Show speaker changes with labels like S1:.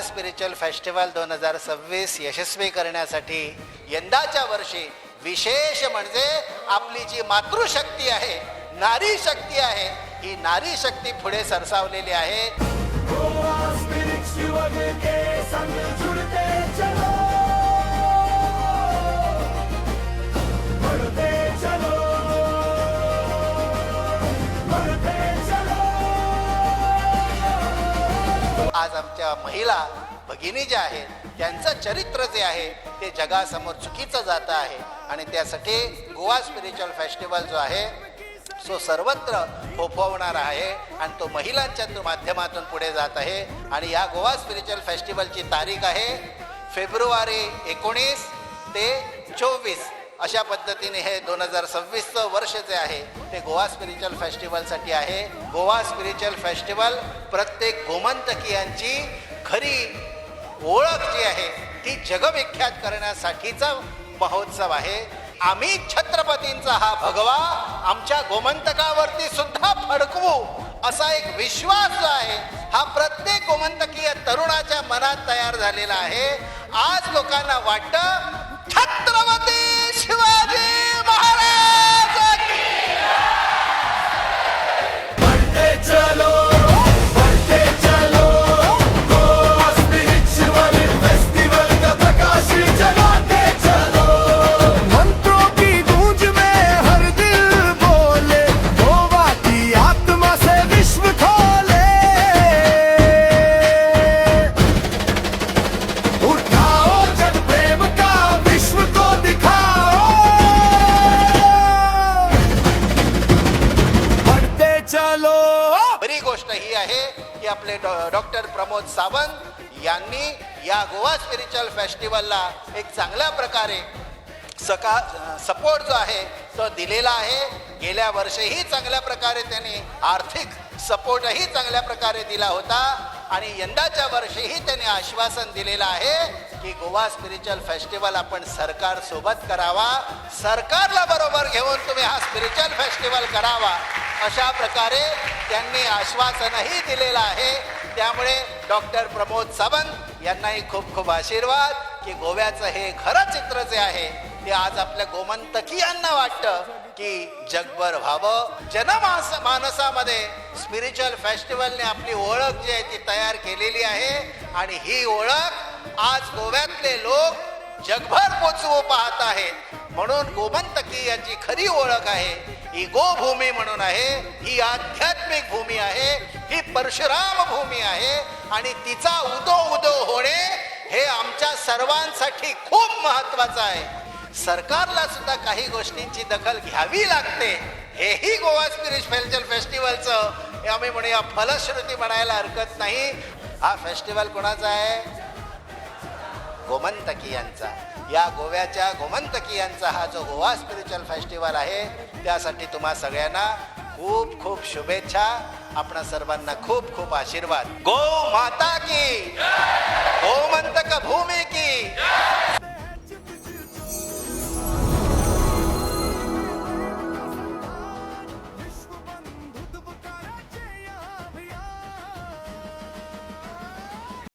S1: Spiritual festival 2026 यशस्वी करण्यासाठी यंदाच्या वर्षी विशेष म्हणजे आपली जी मातृशक्ती आहे, नारी शक्ती आहे, ही नारी शक्ती पुढे सरसावलेली आहे. आज आमच्या महिला भगिनी ज्या आहेत त्यांचं चरित्र जे आहे ते जगासमोर चुकीचं जातं आहे आणि त्यासाठी गोवा स्पिरिच्युअल फेस्टिवल जो आहे तो सर्वत्र फोफवणारा आहे आणि तो महिलांच्या माध्यमातून पुढे जात आहे. आणि या गोवा स्पिरिच्युअल फेस्टिवलची तारीख आहे फेब्रुवारी 19 ते 24. अशा पद्धतीने हे 2026चं वर्ष जे आहे ते गोवा स्पिरिच्युअल फेस्टिवलसाठी आहे. गोवा स्पिरिच्युअल फेस्टिवल प्रत्येक गोमंतकीयांची खरी ओळख जी आहे ती जगविख्यात करण्यासाठीचा महोत्सव आहे. आम्ही छत्रपतींचा हा भगवा आमच्या गोमंतकावरती सुद्धा फडकवू असा एक विश्वास जो आहे हा प्रत्येक गोमंतकीय तरुणाच्या मनात तयार झालेला आहे. आज लोकांना वाटतं छत्रपती शिवाजी महाराज
S2: बढ़ते चलो गोवा स्पिरिच्युअल फेस्टिवल का प्रकाश जलाते चलो. मंत्रों की गूंज में हर दिल बोले, गोवा की आत्मा से विश्व खोले. उठाओ जन प्रेम का विश्व को दिखाओ. बढ़ते चलो.
S1: बरी गोष्ट ही आहे की आपले डॉक्टर प्रमोद सावंत यांनी या गोवा स्पिरिच्युअल फेस्टिवलला एक चांगल्या प्रकारे सपोर्ट जो आहे तो दिलेला आहे. गेल्या वर्षीही चांगल्या प्रकारे त्यांनी आर्थिक सपोर्टही चांगल्या प्रकारे दिला होता आणि यंदाच्या वर्षीही त्यांनी आश्वासन दिलेलं आहे की गोवा स्पिरिच्युअल फेस्टिवल आपण सरकार सोबत करावा, सरकारला बरोबर घेऊन तुम्ही हा स्पिरिच्युअल फेस्टिवल करावा अशा प्रकारे त्यांनी आश्वासनही दिलेलं आहे. त्यामुळे डॉक्टर प्रमोद सावंत यांनाही खूप खूप आशीर्वाद की गोव्याचं हे खरं चित्र जे आहे ते आज आपल्या गोमंतकीयांना वाटतं की जगभर व्हावं. जनमानसामध्ये स्पिरिच्युअल फेस्टिवलने आपली ओळख जी आहे ती तयार केलेली आहे आणि ही ओळख आज गोव्यातले लोक जगभर पोचवू पाहत आहेत. म्हणून गोमंतकी याची खरी ओळख आहे ही गोभूमी म्हणून आहे, ही आध्यात्मिक भूमी आहे, ही परशुराम भूमी आहे आणि तिचा उदो होणे हे आमच्या सर्वांसाठी खूप महत्वाचं आहे. सरकारला सुद्धा काही गोष्टींची दखल घ्यावी लागते. हेही गोवा स्पिरिच्युअल फेस्टिवलचं आम्ही म्हणूया फलश्रुती म्हणायला हरकत नाही. हा फेस्टिवल कोणाचा आहे? गोमंतकीयांचा. या गोव्याच्या गोमंतकीयांचा हा जो गोवा स्पिरिच्युअल फेस्टिवल आहे त्यासाठी तुम्हा सगळ्यांना खूप खूप शुभेच्छा. आपणा सर्वांना खूप खूप आशीर्वाद. गो माता की